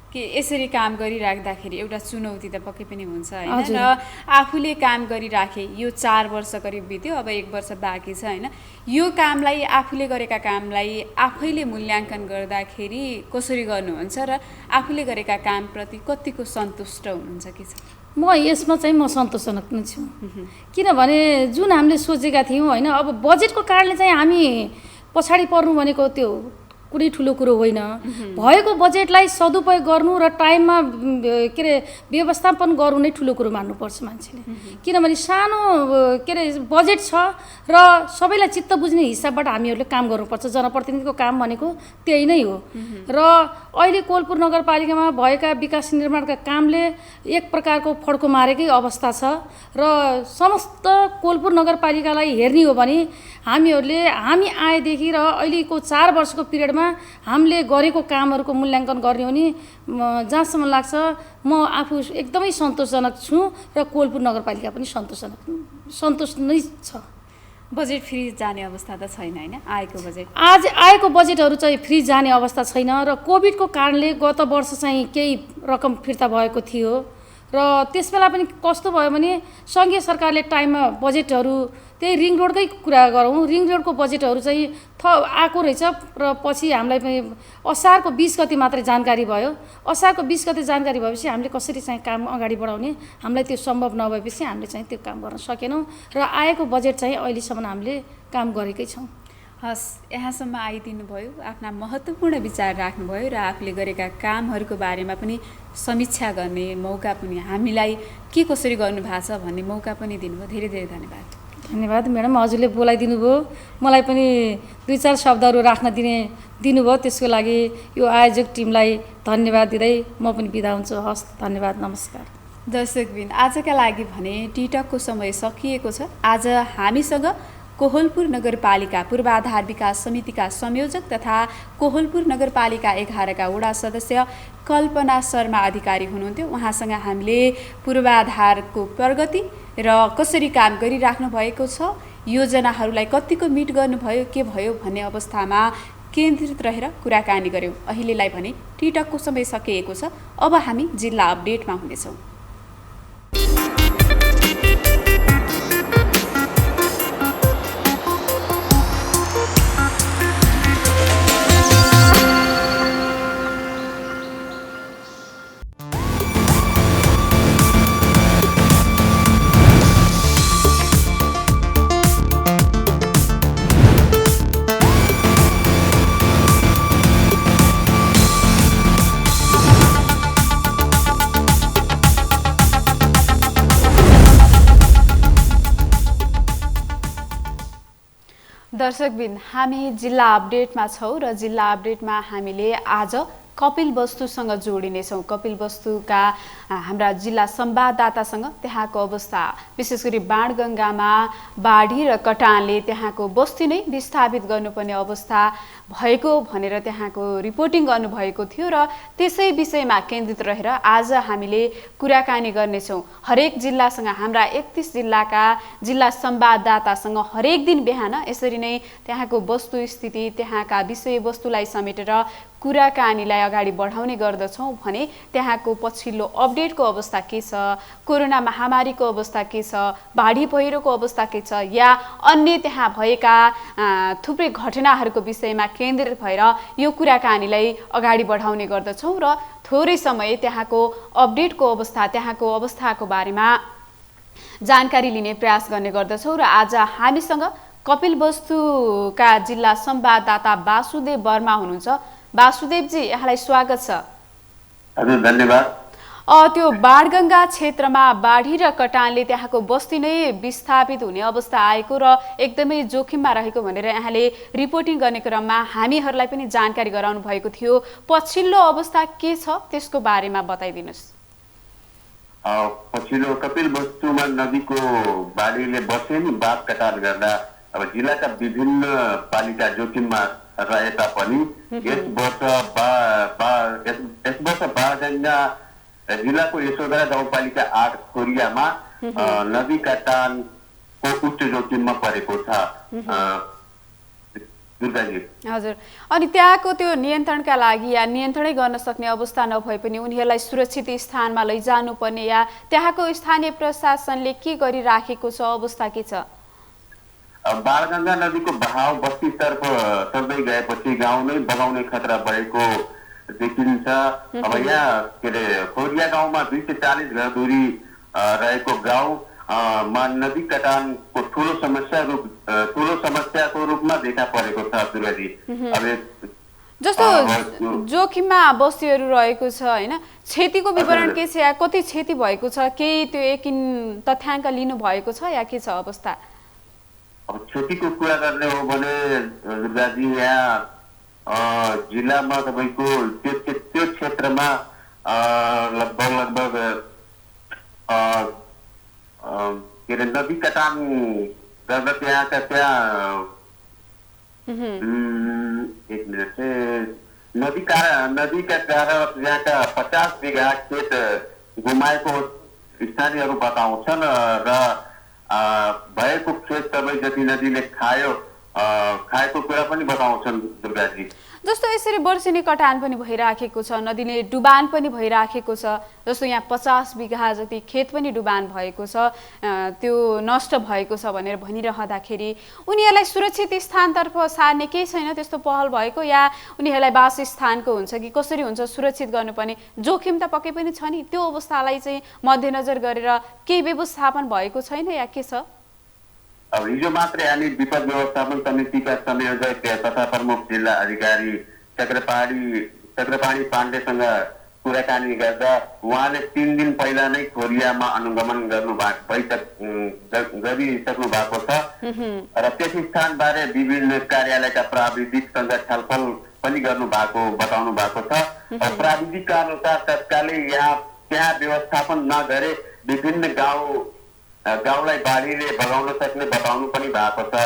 कि यसरी काम गरिराख्दाखेरि एउटा चुनौती त पक्कै पनि हुन्छ हैन। र आफूले काम गरिराखे यो 4 वर्ष करिब बित्यो, अब 1 वर्ष बाँकी छ हैन। यो कामलाई आफूले गरेका कामलाई आफैले मूल्याङ्कन गर्दाखेरि कसरी गर्नुहुन्छ र आफूले गरेका कामप्रति कतिको सन्तुष्ट हुनुहुन्छ के छ? म यसमा चाहिँ म सन्तोषजनक नै छु। किनभने जुन हामीले सोचेका थियौँ हैन, अब बजेटको कारणले चाहिँ हामी पछाडि पर्नु भनेको त्यो कुनै ठुलो कुरो होइन। भएको बजेटलाई सदुपयोग गर्नु र टाइममा के अरे व्यवस्थापन गर्नु नै ठुलो कुरो मान्नुपर्छ मान्छेले। किनभने सानो के अरे बजेट छ र सबैलाई चित्त बुझ्ने हिसाबबाट हामीहरूले काम गर्नुपर्छ। जनप्रतिनिधिको काम भनेको त्यही नै हो। र अहिले कोलपुर नगरपालिकामा भएका विकास निर्माणका कामले एक प्रकारको फड्को मारेकै अवस्था छ। र समस्त कोलपुर नगरपालिकालाई हेर्ने हो भने हामी आएदेखि र अहिलेको 4 वर्षको पिरियडमा हामीले गरेको कामहरूको मूल्याङ्कन गर्ने हो भने जहाँसम्म लाग्छ म आफू एकदमै सन्तोषजनक छु र कोलपुर नगरपालिका पनि सन्तोष नै छ। बजेट फ्री जाने अवस्था त छैन हैन? आएको बजेटहरू चाहिँ फ्री जाने अवस्था छैन। र कोभिडको कारणले गत वर्ष चाहिँ केही रकम फिर्ता भएको थियो। र त्यसबेला पनि कस्तो भयो भने सङ्घीय सरकारले टाइममा बजेटहरू त्यही रिङ रोडकै कुरा गरौँ, रिङ रोडको बजेटहरू चाहिँ आएको रहेछ। र पछि हामीलाई पनि असारको 20 गते मात्रै जानकारी भयो। असारको 20 गते जानकारी भएपछि हामीले कसरी चाहिँ काम अगाडि बढाउने हामीलाई त्यो सम्भव नभएपछि हामीले चाहिँ त्यो काम गर्न सकेनौँ। र आएको बजेट चाहिँ अहिलेसम्म हामीले काम गरेकै छौँ। हस्, यहाँसम्म आइदिनु भयो, आफ्ना महत्त्वपूर्ण विचार राख्नुभयो र आफूले गरेका कामहरूको बारेमा पनि समीक्षा गर्ने मौका पनि हामीलाई के कसरी गर्नुभएको छ भन्ने मौका पनि दिनुभयो। धेरै धेरै धन्यवाद। धन्यवाद म्याडम, हजुरले बोलाइदिनु भयो, मलाई पनि 2-4 शब्दहरू राख्न दिनुभयो। त्यसको लागि यो आयोजक टिमलाई धन्यवाद दिँदै म पनि बिदा हुन्छु। हस्, धन्यवाद, नमस्कार। दर्शकबिन, आजका लागि भने टिकटकको समय सकिएको छ। आज हामीसँग कोहलपुर नगरपालिका पूर्वाधार विकास समितिका संयोजक तथा कोहलपुर नगरपालिका 11 का वडा सदस्य कल्पना शर्मा अधिकारी हुनुहुन्थ्यो। उहाँसँग हामीले पूर्वाधारको प्रगति र कसरी काम गरिराख्नु भएको छ, योजनाहरूलाई कतिको मिट गर्नुभयो, के भयो भन्ने अवस्थामा केन्द्रित रहेर कुराकानी गऱ्यौँ। अहिलेलाई भने टिकटकको समय सकिएको छ। अब हामी जिल्ला अपडेटमा हुनेछौँ। दर्शकबिन, हामी जिल्ला अपडेटमा छौँ र जिल्ला अपडेटमा हामीले आज कपिलवस्तुसँग जोडिनेछौँ। कपिलवस्तुका हाम्रा जिल्ला संवाददातासँग त्यहाँको अवस्था, विशेष गरी बाणगङ्गामा बाढी र कटानले त्यहाँको बस्ती नै विस्थापित गर्नुपर्ने अवस्था भएको भनेर त्यहाँको रिपोर्टिङ गर्नुभएको थियो र त्यसै विषयमा केन्द्रित रहेर आज हामीले कुराकानी गर्नेछौँ। हरेक जिल्लासँग, हाम्रा 31 जिल्लाका जिल्ला संवाददातासँग हरेक दिन बिहान यसरी नै त्यहाँको वस्तुस्थिति, त्यहाँका विषयवस्तुलाई समेटेर कुराकानीलाई अगाडि बढाउने गर्दछौँ भने त्यहाँको पछिल्लो अपडेटको अवस्था के छ, कोरोना महामारीको अवस्था के छ, बाढी पहिरोको अवस्था के छ, या अन्य त्यहाँ भएका थुप्रै घटनाहरूको विषयमा केन्द्रित भएर यो कुराकानीलाई अगाडि बढाउने गर्दछौँ र थोरै समय त्यहाँको अपडेटको अवस्था, त्यहाँको अवस्थाको बारेमा जानकारी लिने प्रयास गर्ने गर्दछौँ। र आज हामीसँग कपिलवस्तुका जिल्ला संवाददाता वासुदेव वर्मा हुनुहुन्छ। वासुदेवजी, यहाँलाई स्वागत छ। हजुर, धन्यवाद। त्यो बाणगङ्गा क्षेत्रमा बाढी र कटानले त्यहाँको बस्ती नै विस्थापित हुने अवस्था आएको र एकदमै जोखिममा रहेको भनेर यहाँले रिपोर्टिङ गर्ने क्रममा हामीहरूलाई पनि जानकारी गराउनु भएको थियो। पछिल्लो अवस्था के छ त्यसको बारेमा बताइदिनुहोस्। पछिल्लो कपिलवस्तुमा नदीको बाढीले वर्षै नि बाढ कटान गर्दा अब जिल्लाका विभिन्न पालिका जोखिममा रहे तापनि यस वर्ष बाणगङ्गा जिल्लाको यशोधरा गाउँपालिका 8 खोरियामा नदी कटानको उच्च जोखिममा परेको छ। दुर्गाजी, हजुर, अनि त्यहाँको त्यो नियन्त्रणका लागि या नियन्त्रणै गर्न सक्ने अवस्था नभए पनि उनीहरूलाई सुरक्षित स्थानमा लैजानुपर्ने या त्यहाँको स्थानीय प्रशासनले के गरिराखेको छ, अवस्था के छ? बाणगङ्गा नदीको बहाव बस्तीतर्फ सर्दै गएपछि गाउँ नै बगाउने खतरा बढेको देखिन्छ। अब यहाँ के अरे खोरिया गाउँमा 240 घर दूरी रहेको गाउँमा नदी कटानको ठुलो समस्याको रूपमा देखा परेको छ। दुर्गाजी, अब जस्तो जोखिममा बस्तीहरू रहेको छ होइन, क्षतिको विवरण के छ या कति क्षति भएको छ, केही त्यो एकिन तथ्याङ्क लिनु भएको छ या के छ अवस्था? अब क्षतिको कुरा गर्ने हो भने दुर्गाजी, यहाँ जिल्लामा तपाईँको त्यो क्षेत्रमा लगभग के अरे नदी कटान गर्दा त्यहाँ एक मिनट से नदीका कारण यहाँका 50 बिघा खेत गुमाएको स्थानीयहरू बताउँछन् र भएको खेत सबै जति नदीले खाएको कुरा पनि बताउँछन्। दुर्गाजी, जस्तो यसरी वर्षेनी कटान पनि भइराखेको छ, नदीले डुबान पनि भइराखेको छ, जस्तो यहाँ 50 बिघा जति खेत पनि डुबान भएको छ, त्यो नष्ट भएको छ भनेर भनिरहँदाखेरि उनीहरूलाई सुरक्षित स्थानतर्फ सार्ने केही छैन त्यस्तो पहल भएको, या उनीहरूलाई वासस्थानको हुन्छ कि कसरी हुन्छ सुरक्षित गर्नुपर्ने जोखिम त पक्कै पनि छ नि, त्यो अवस्थालाई चाहिँ मध्यनजर गरेर केही व्यवस्थापन भएको छैन या के छ? अब हिजो मात्रै हामी विपद व्यवस्थापन समितिका संयोजक तथा प्रमुख जिल्ला अधिकारी चक्रपाणी पाण्डेसँग कुराकानी गर्दा उहाँले 3 दिन पहिला नै खोरियामा अनुगमन गरिसक्नु भएको छ र त्यस स्थानबारे विभिन्न कार्यालयका प्राविधिकसँग छलफल पनि बताउनु भएको छ। प्राविधिकका अनुसार तत्कालै त्यहाँ व्यवस्थापन नगरे विभिन्न गाउँलाई बाढीले भगाउन सक्ने बताउनु पनि भएको छ।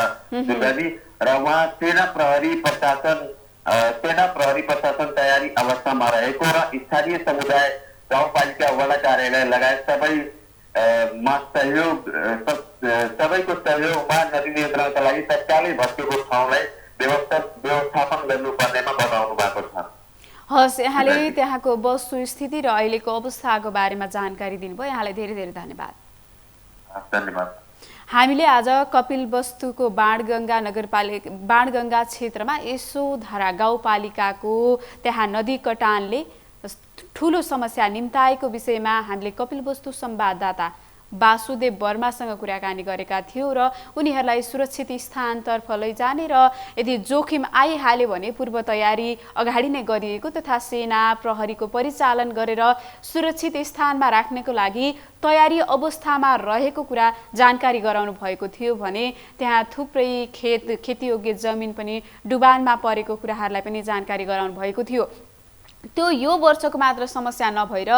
दुर्गाजी, र उहाँ सेना प्रहरी प्रशासन तयारी अवस्थामा रहेको र स्थानीय समुदाय, गाउँपालिका, वडा कार्यालय लगायत सबैको सहयोगमा नदी नियन्त्रणका लागि तत्कालै भत्केको ठाउँलाई व्यवस्थापन गर्नुपर्नेमा बताउनु भएको छ। हस्, यहाँले त्यहाँको वस्तुस्थिति र अहिलेको अवस्थाको बारेमा जानकारी दिनुभयो, यहाँलाई धेरै धेरै धन्यवाद। धन्यवाद। हामीले आज कपिलवस्तुको बाणगङ्गा क्षेत्रमा यशोधरा गाउँपालिकाको त्यहाँ नदी कटानले ठुलो समस्या निम्ताएको विषयमा हामीले कपिलवस्तु संवाददाता वासुदेव वर्मासँग कुराकानी गरेका थियौँ र उनीहरूलाई सुरक्षित स्थानतर्फ लैजाने र यदि जोखिम आइहाल्यो भने पूर्व तयारी अगाडि नै गरिएको तथा सेना प्रहरीको परिचालन गरेर सुरक्षित स्थानमा राख्नको लागि तयारी अवस्थामा रहेको कुरा जानकारी गराउनु भएको थियो भने त्यहाँ थुप्रै खेतीयोग्य जमिन पनि डुबानमा परेको कुराहरूलाई पनि जानकारी गराउनु भएको थियो। त्यो यो वर्षको मात्र समस्या नभएर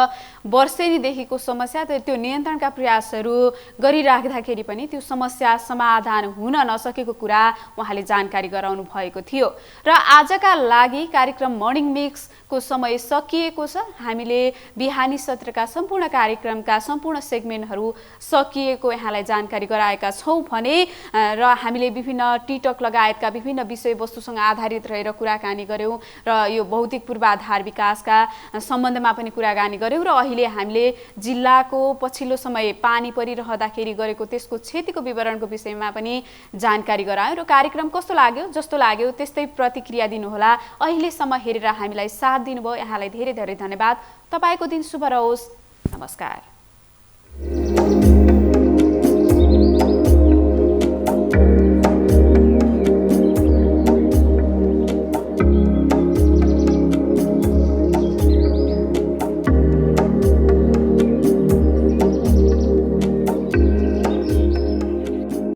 वर्षेनीदेखिको समस्या त्यो नियन्त्रणका प्रयासहरू गरिराख्दाखेरि पनि त्यो समस्या समाधान हुन नसकेको कुरा उहाँले जानकारी गराउनु भएको थियो। र आजका लागि कार्यक्रम मर्निङ मिक्सको समय सकिएको छ। हामीले बिहानी सत्रका सम्पूर्ण कार्यक्रमका सम्पूर्ण सेगमेन्टहरू सकिएको यहाँलाई जानकारी गराएका छौँ भने र हामीले विभिन्न टिकटक लगायतका विभिन्न विषयवस्तुसँग आधारित रहेर कुराकानी गऱ्यौँ र यो भौतिक पूर्वाधार विकासका सम्बन्धमा पनि कुराकानी गऱ्यौँ र अहिले हामीले जिल्लाको पछिल्लो समय पानी परिरहँदाखेरि गरेको त्यसको क्षतिको विवरणको विषयमा पनि जानकारी गरायौँ र कार्यक्रम कस्तो लाग्यो जस्तो लाग्यो त्यस्तै प्रतिक्रिया दिनुहोला। अहिलेसम्म हेरेर हामीलाई साथ दिनुभयो यहाँलाई धेरै धेरै धन्यवाद। तपाईँको दिन शुभ रहोस्। नमस्कार।